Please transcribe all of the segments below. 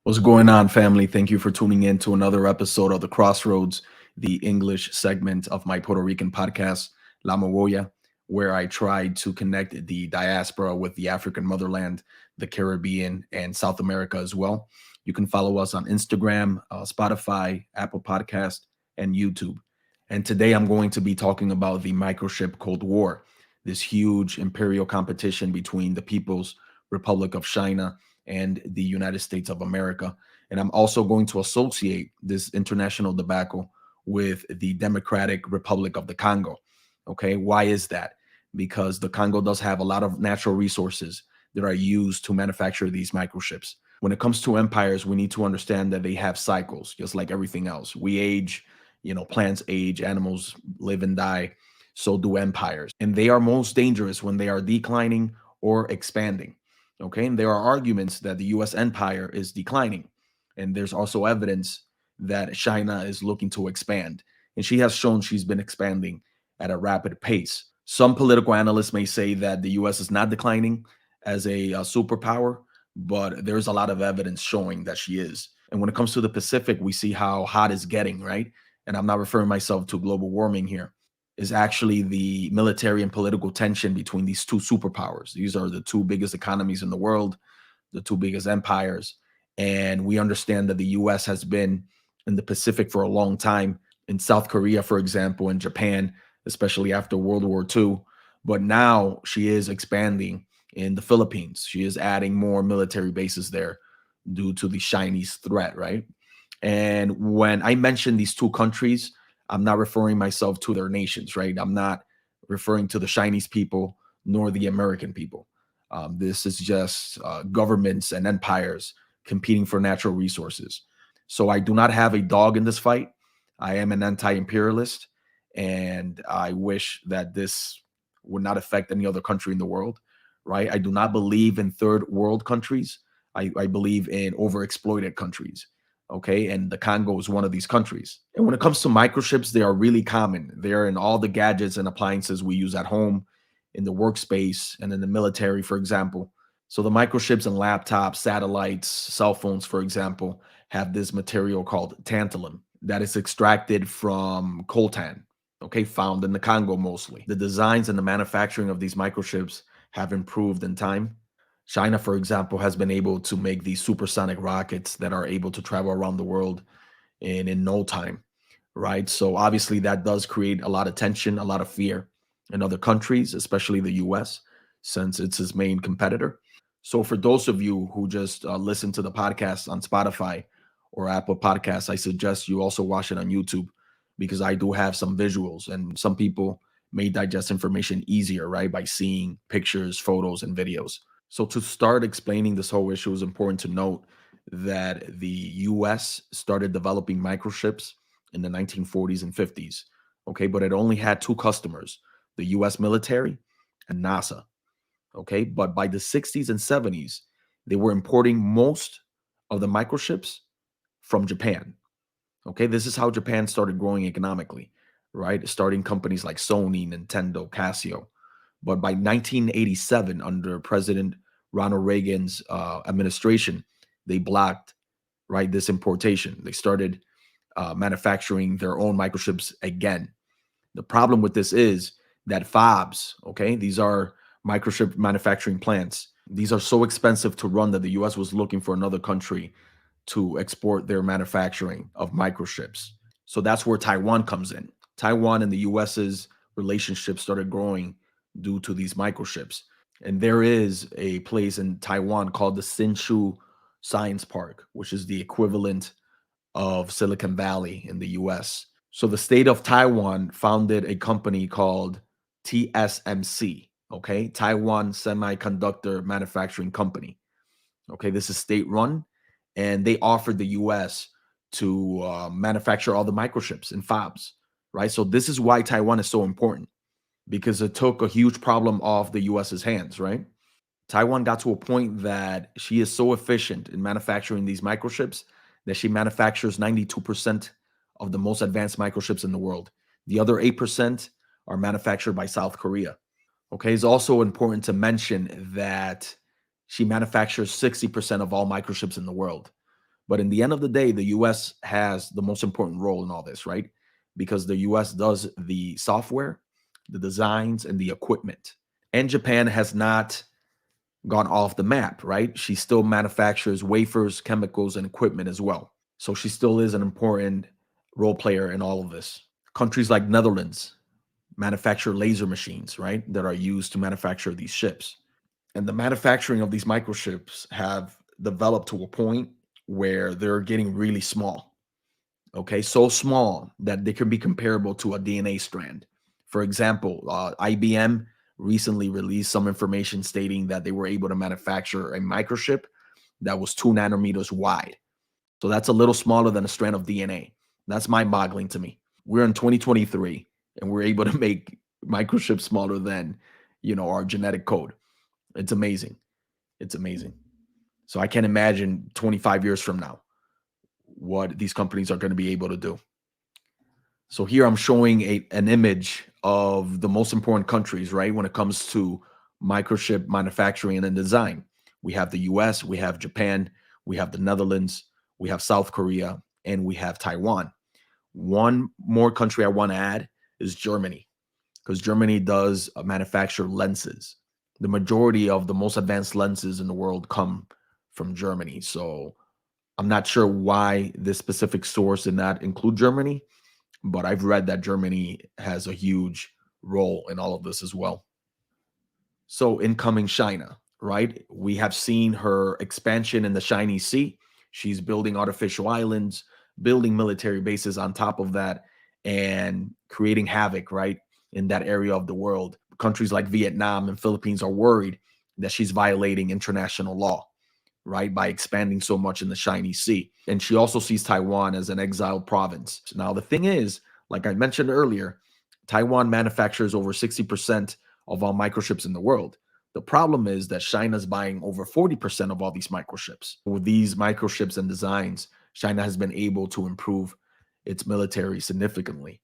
What's going on, family? Thank you for tuning in to another episode of the Crossroads, the English segment of my Puerto Rican podcast, La Mogolla, where I try to connect the diaspora with the African motherland, the Caribbean, and South America as well. You can follow us on Instagram, Spotify, Apple Podcast, and YouTube. And today I'm going to be talking about the Microchip Cold War, this huge imperial competition between the People's Republic of China and the United States of America. And I'm also going to associate this international debacle with the Democratic Republic of the Congo. Okay, why is that? Because the Congo does have a lot of natural resources that are used to manufacture these microchips. When it comes to empires, we need to understand that they have cycles, just like everything else. We age, plants age, animals live and die. So do empires. And they are most dangerous when they are declining or expanding. Okay, and there are arguments that the US empire is declining. And there's also evidence that China is looking to expand. And she has shown she's been expanding at a rapid pace. Some political analysts may say that the US is not declining as a superpower, but there's a lot of evidence showing that she is. And when it comes to the Pacific, we see how hot it's getting, right? And I'm not referring myself to global warming here. Is actually the military and political tension between these two superpowers. These are the two biggest economies in the world, the two biggest empires. And we understand that the US has been in the Pacific for a long time, in South Korea, for example, in Japan, especially after World War II. But now she is expanding in the Philippines. She is adding more military bases there due to the Chinese threat, right? And when I mention these two countries, I'm not referring myself to their nations, right? I'm not referring to the Chinese people nor the American people. This is just governments and empires competing for natural resources. So I do not have a dog in this fight. I am an anti-imperialist, and I wish that this would not affect any other country in the world, right? I do not believe in third world countries. I believe in overexploited countries. Okay, and the Congo is one of these countries. And when it comes to microchips, they are really common. They're in all the gadgets and appliances we use at home, in the workspace, and in the military, for example. So the microchips in laptops, satellites, cell phones, for example, have this material called tantalum that is extracted from coltan, okay, found in the Congo mostly. The designs and the manufacturing of these microchips have improved in time. China, for example, has been able to make these supersonic rockets that are able to travel around the world in no time, right? So obviously that does create a lot of tension, a lot of fear in other countries, especially the US, since it's his main competitor. So for those of you who just listen to the podcast on Spotify or Apple Podcasts, I suggest you also watch it on YouTube, because I do have some visuals, and some people may digest information easier, right, by seeing pictures, photos, and videos. So to start explaining this whole issue, it's important to note that the US started developing microchips in the 1940s and 50s, okay? But it only had two customers, the US military and NASA, okay? But by the 60s and 70s, they were importing most of the microchips from Japan, okay? This is how Japan started growing economically, right? Starting companies like Sony, Nintendo, Casio. But by 1987, under President Ronald Reagan's administration, they blocked, right, this importation. They started manufacturing their own microchips again. The problem with this is that fabs, okay, these are microchip manufacturing plants. These are so expensive to run that the US was looking for another country to export their manufacturing of microchips. So that's where Taiwan comes in. Taiwan and the US's relationship started growing due to these microchips. And there is a place in Taiwan called the Hsinchu Science Park, which is the equivalent of Silicon Valley in the US. So the state of Taiwan founded a company called TSMC, okay? Taiwan Semiconductor Manufacturing Company. Okay, this is state run, and they offered the US to manufacture all the microchips in fabs, right? So this is why Taiwan is so important, because it took a huge problem off the US's hands, right? Taiwan got to a point that she is so efficient in manufacturing these microchips that she manufactures 92% of the most advanced microchips in the world. The other 8% are manufactured by South Korea. Okay, it's also important to mention that she manufactures 60% of all microchips in the world. But in the end of the day, the US has the most important role in all this, right? Because the US does the software, the designs, and the equipment. And Japan has not gone off the map, right? She still manufactures wafers, chemicals, and equipment as well. So she still is an important role player in all of this. Countries like Netherlands manufacture laser machines, right, that are used to manufacture these ships. And the manufacturing of these microchips have developed to a point where they're getting really small. Okay, so small that they can be comparable to a DNA strand. For example, IBM recently released some information stating that they were able to manufacture a microchip that was 2 nanometers wide. So that's a little smaller than a strand of DNA. That's mind-boggling to me. We're in 2023 and we're able to make microchips smaller than, our genetic code. It's amazing. It's amazing. So I can't imagine 25 years from now what these companies are going to be able to do. So here I'm showing an image of the most important countries, right, when it comes to microchip manufacturing and design. We have the US, we have Japan, we have the Netherlands, we have South Korea, and we have Taiwan. One more country I want to add is Germany, because Germany does manufacture lenses. The majority of the most advanced lenses in the world come from Germany. So I'm not sure why this specific source did not include Germany, but I've read that Germany has a huge role in all of this as well. So incoming China, right? We have seen her expansion in the Chinese Sea. She's building artificial islands, building military bases on top of that, and creating havoc, right, in that area of the world. Countries like Vietnam and Philippines are worried that she's violating international law, right, by expanding so much in the Chinese Sea. And she also sees Taiwan as an exiled province. Now, the thing is, like I mentioned earlier, Taiwan manufactures over 60% of all microchips in the world. The problem is that China's buying over 40% of all these microchips. With these microchips and designs, China has been able to improve its military significantly.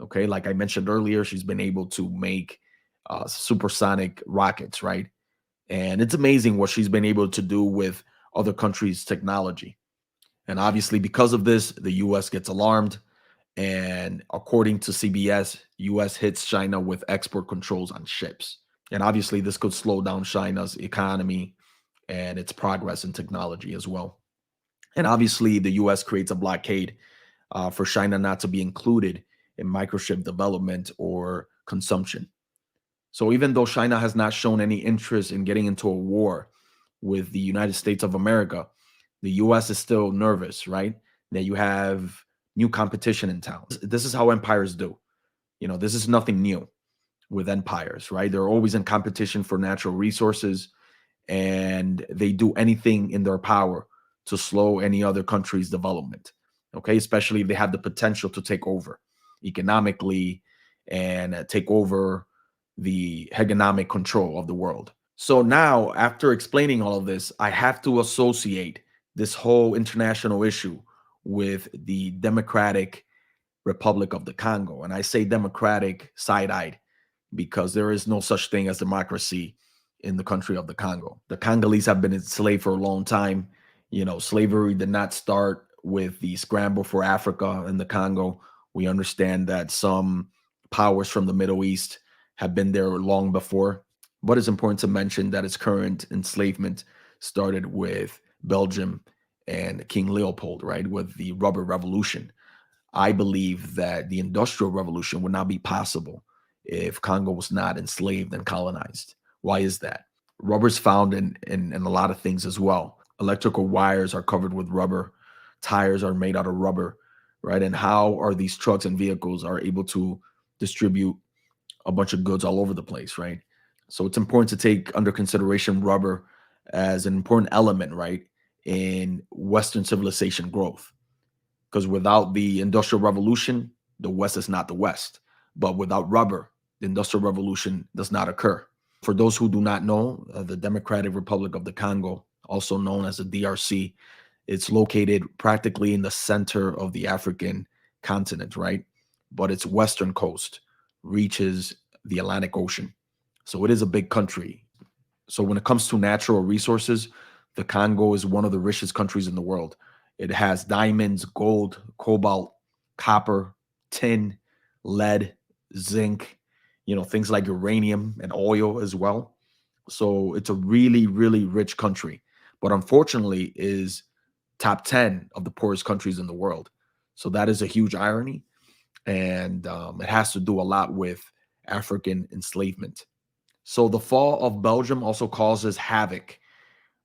Okay, like I mentioned earlier, she's been able to make supersonic rockets, right? And it's amazing what she's been able to do with other countries' technology. And obviously, because of this, the US gets alarmed. And according to CBS, US hits China with export controls on ships. And obviously, this could slow down China's economy and its progress in technology as well. And obviously, the US creates a blockade for China not to be included in microchip development or consumption. So even though China has not shown any interest in getting into a war with the United States of America, the US is still nervous, right? That you have new competition in town. This is how empires do. This is nothing new with empires, right? They're always in competition for natural resources, and they do anything in their power to slow any other country's development. Okay, especially if they have the potential to take over economically and take over the hegemonic control of the world. So now, after explaining all of this, I have to associate this whole international issue with the Democratic Republic of the Congo. And I say democratic side-eyed because there is no such thing as democracy in the country of the Congo. The Congolese have been enslaved for a long time. Slavery did not start with the scramble for Africa in the Congo. We understand that some powers from the Middle East have been there long before. But it's important to mention that its current enslavement started with Belgium and King Leopold, right, with the rubber revolution. I believe that the industrial revolution would not be possible if Congo was not enslaved and colonized. Why is that? Rubber's found in a lot of things as well. Electrical wires are covered with rubber. Tires are made out of rubber, right? And how are these trucks and vehicles are able to distribute a bunch of goods all over the place, right? So it's important to take under consideration rubber as an important element, right, in Western civilization growth. Because without the Industrial Revolution, the West is not the West. But without rubber, the Industrial Revolution does not occur. For those who do not know, the Democratic Republic of the Congo, also known as the DRC, it's located practically in the center of the African continent, right? But its western coast reaches the Atlantic Ocean. So it is a big country. So when it comes to natural resources, the Congo is one of the richest countries in the world. It has diamonds, gold, cobalt, copper, tin, lead, zinc, things like uranium and oil as well. So it's a really, really rich country, but unfortunately is top 10 of the poorest countries in the world. So that is a huge irony. And it has to do a lot with African enslavement. So the fall of Belgium also causes havoc,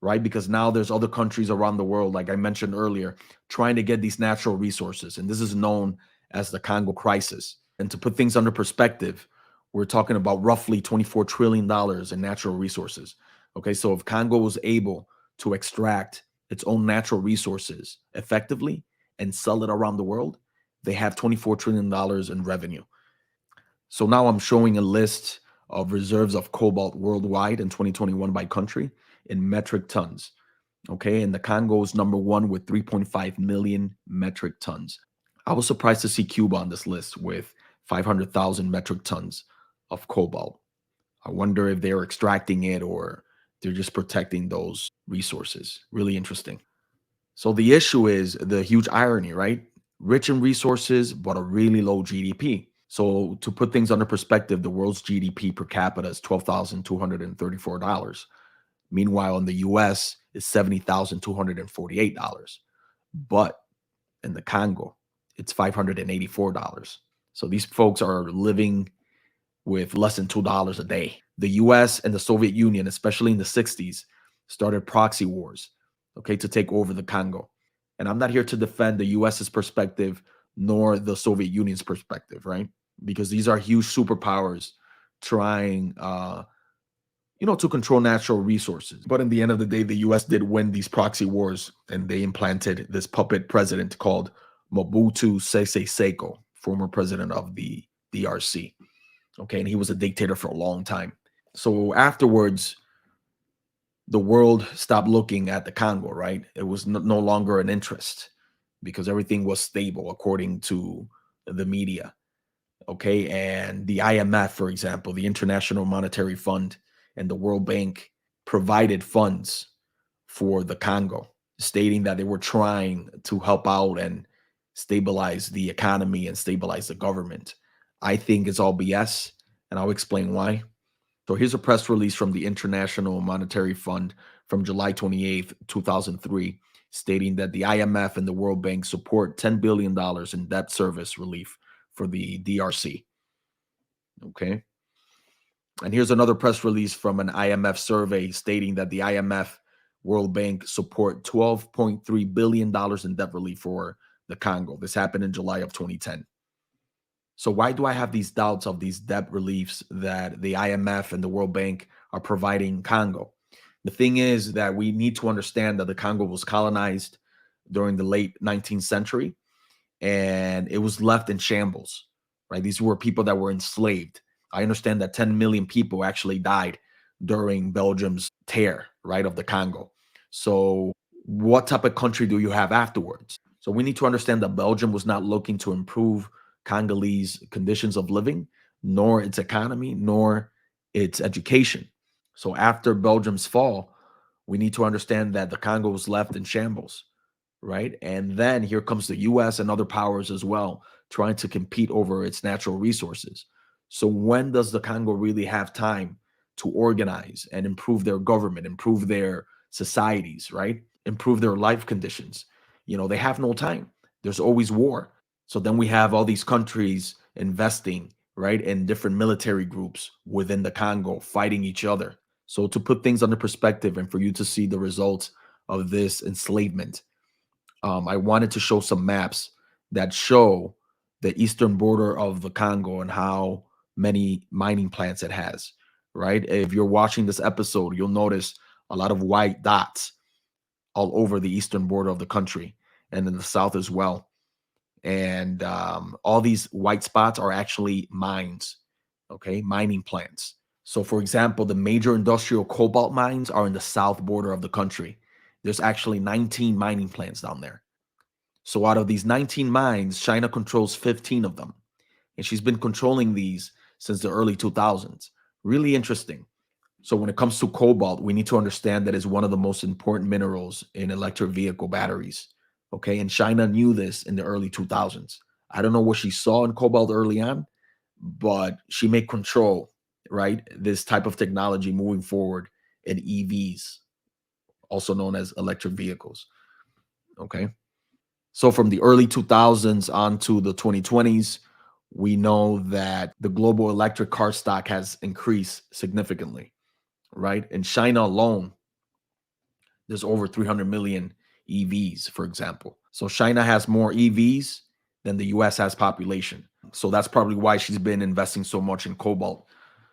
right? Because now there's other countries around the world, like I mentioned earlier, trying to get these natural resources. And this is known as the Congo Crisis. And to put things under perspective, we're talking about roughly $24 trillion in natural resources. Okay, so if Congo was able to extract its own natural resources effectively and sell it around the world, they have $24 trillion in revenue. So now I'm showing a list of reserves of cobalt worldwide in 2021 by country in metric tons. Okay, and the Congo is number one with 3.5 million metric tons. I was surprised to see Cuba on this list with 500,000 metric tons of cobalt. I wonder if they're extracting it or they're just protecting those resources. Really interesting. So the issue is the huge irony, right? Rich in resources, but a really low GDP. So to put things under perspective, the world's GDP per capita is $12,234. Meanwhile, in the US, it's $70,248. But in the Congo, it's $584. So these folks are living with less than $2 a day. The US and the Soviet Union, especially in the 60s, started proxy wars, okay, to take over the Congo. And I'm not here to defend the US's perspective nor the Soviet Union's perspective, right? Because these are huge superpowers trying to control natural resources. But in the end of the day, the US did win these proxy wars and they implanted this puppet president called Mobutu Sese Seko, former president of the DRC. Okay, and he was a dictator for a long time. So afterwards, the world stopped looking at the Congo, right? It was no longer an interest because everything was stable according to the media. Okay, and the IMF, for example, the International Monetary Fund and the World Bank provided funds for the Congo, stating that they were trying to help out and stabilize the economy and stabilize the government. I think it's all BS, and I'll explain why. So here's a press release from the International Monetary Fund from July 28th, 2003, stating that the IMF and the World Bank support $10 billion in debt service relief for the DRC. Okay. And here's another press release from an IMF survey stating that the IMF World Bank support $12.3 billion in debt relief for the Congo. This happened in July of 2010. So why do I have these doubts of these debt reliefs that the IMF and the World Bank are providing Congo? The thing is that we need to understand that the Congo was colonized during the late 19th century and it was left in shambles, right? These were people that were enslaved. I understand that 10 million people actually died during Belgium's tear, right, of the Congo. So what type of country do you have afterwards? So we need to understand that Belgium was not looking to improve Congolese conditions of living, nor its economy, nor its education. So after Belgium's fall, we need to understand that the Congo was left in shambles, right? And then here comes the US and other powers as well, trying to compete over its natural resources. So when does the Congo really have time to organize and improve their government, improve their societies, right? Improve their life conditions? They have no time. There's always war. So then we have all these countries investing, right, in different military groups within the Congo fighting each other. So to put things under perspective and for you to see the results of this enslavement, I wanted to show some maps that show the eastern border of the Congo and how many mining plants it has, right? If you're watching this episode, you'll notice a lot of white dots all over the eastern border of the country and in the south as well. And all these white spots are actually mines, okay, mining plants. So, for example, the major industrial cobalt mines are in the south border of the country. There's actually 19 mining plants down there. So, out of these 19 mines, China controls 15 of them. And she's been controlling these since the early 2000s. Really interesting. So, when it comes to cobalt, we need to understand that it's one of the most important minerals in electric vehicle batteries. Okay. And China knew this in the early 2000s. I don't know what she saw in cobalt early on, but she may control, right, this type of technology moving forward in EVs, also known as electric vehicles. Okay. So from the early 2000s on to the 2020s, we know that the global electric car stock has increased significantly, right? In China alone, there's over 300 million EVs, for example. So China has more EVs than the US has population. So that's probably why she's been investing so much in cobalt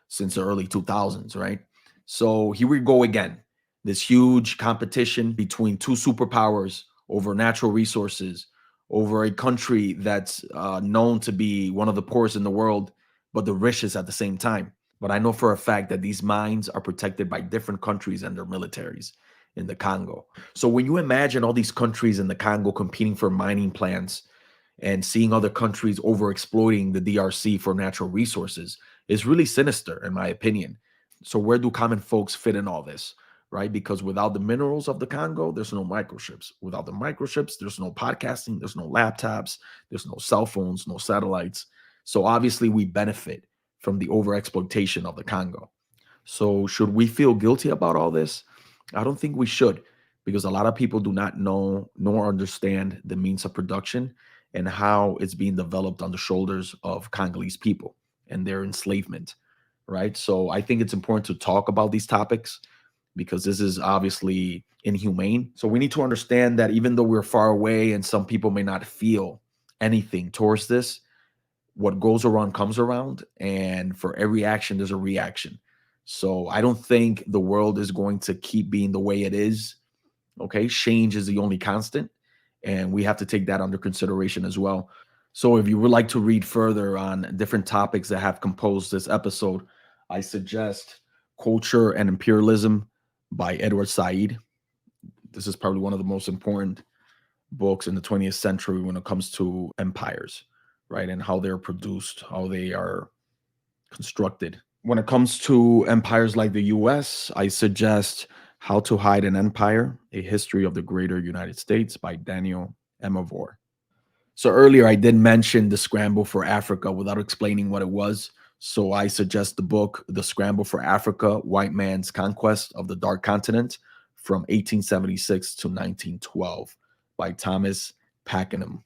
since the early 2000s, right? So here we go again. This huge competition between two superpowers over natural resources, over a country that's known to be one of the poorest in the world, but the richest at the same time. But I know for a fact that these mines are protected by different countries and their militaries in the Congo. So when you imagine all these countries in the Congo competing for mining plants and seeing other countries overexploiting the DRC for natural resources is really sinister, in my opinion. So, where do common folks fit in all this, right? Because without the minerals of the Congo, there's no microchips. Without the microchips, there's no podcasting, there's no laptops, there's no cell phones, no satellites. So, obviously, we benefit from the overexploitation of the Congo. So, should we feel guilty about all this? I don't think we should, because a lot of people do not know nor understand the means of production and how it's being developed on the shoulders of Congolese people and their enslavement, right? So I think it's important to talk about these topics because this is obviously inhumane. So we need to understand that even though we're far away and some people may not feel anything towards this, what goes around comes around, and for every action there's a reaction. So I don't think the world is going to keep being the way it is. Okay, change is the only constant, and we have to take that under consideration as well. So if you would like to read further on different topics that have composed this episode, I suggest Culture and Imperialism by Edward Said. This is probably one of the most important books in the 20th century when it comes to empires, right? And how they're produced, how they are constructed. When it comes to empires like the US, I suggest How to Hide an Empire, A History of the Greater United States by Daniel Emavor. So earlier I did mention the scramble for Africa without explaining what it was. So I suggest the book, The Scramble for Africa, White Man's Conquest of the Dark Continent from 1876 to 1912 by Thomas Pakenham.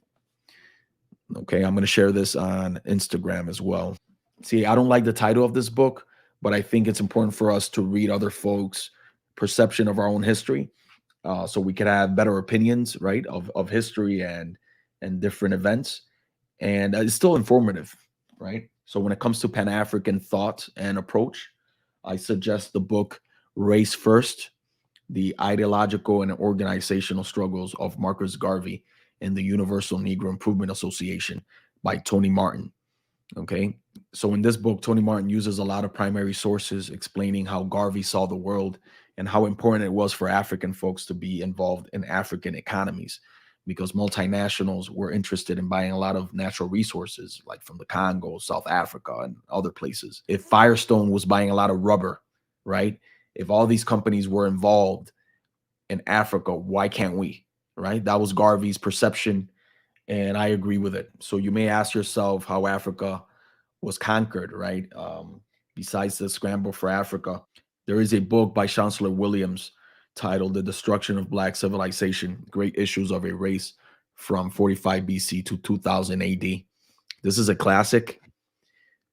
Okay, I'm going to share this on Instagram as well. See, I don't like the title of this book, but I think it's important for us to read other folks' perception of our own history, so we can have better opinions, right, of history and different events. And it's still informative, right? So when it comes to Pan-African thought and approach, I suggest the book Race First, The Ideological and Organizational Struggles of Marcus Garvey and the Universal Negro Improvement Association by Tony Martin. Okay. So in this book, Tony Martin uses a lot of primary sources explaining how Garvey saw the world and how important it was for African folks to be involved in African economies because multinationals were interested in buying a lot of natural resources, like from the Congo, South Africa, and other places. If Firestone was buying a lot of rubber, right? If all these companies were involved in Africa, why can't we? Right? That was Garvey's perception, and I agree with it. So you may ask yourself how Africa was conquered, right? Besides the scramble for Africa, there is a book by Chancellor Williams titled The Destruction of Black Civilization, Great Issues of a Race from 45 BC to 2000 AD. This is a classic,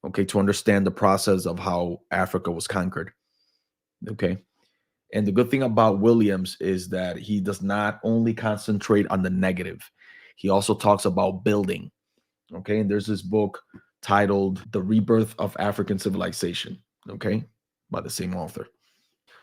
okay, to understand the process of how Africa was conquered, okay? And the good thing about Williams is that he does not only concentrate on the negative, he also talks about building. Okay. And there's this book titled The Rebirth of African Civilization, okay, by the same author.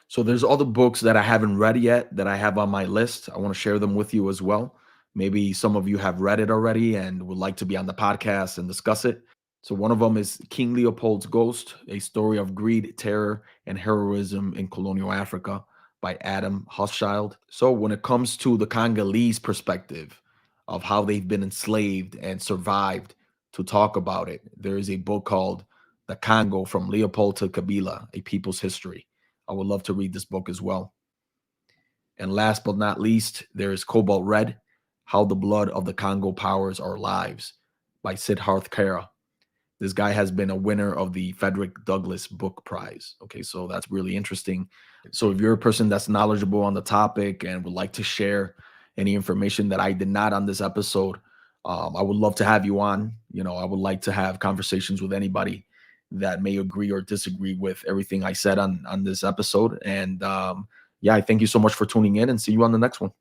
So there's other books that I haven't read yet that I have on my list. I want to share them with you as well. Maybe some of you have read it already and would like to be on the podcast and discuss it. So one of them is King Leopold's Ghost, a story of greed, terror, and heroism in colonial Africa by Adam Hochschild. So when it comes to the Congolese perspective of how they've been enslaved and survived, to talk about it, there is a book called The Congo from Leopold to Kabila, A People's History. I would love to read this book as well. And last but not least, there is Cobalt Red, How the Blood of the Congo Powers Our Lives by Siddharth. This guy has been a winner of the Frederick Douglass Book Prize. Okay, so that's really interesting. So if you're a person that's knowledgeable on the topic and would like to share any information that I did not on this episode, I would love to have you on. I would like to have conversations with anybody that may agree or disagree with everything I said on this episode. And yeah, I thank you so much for tuning in, and see you on the next one.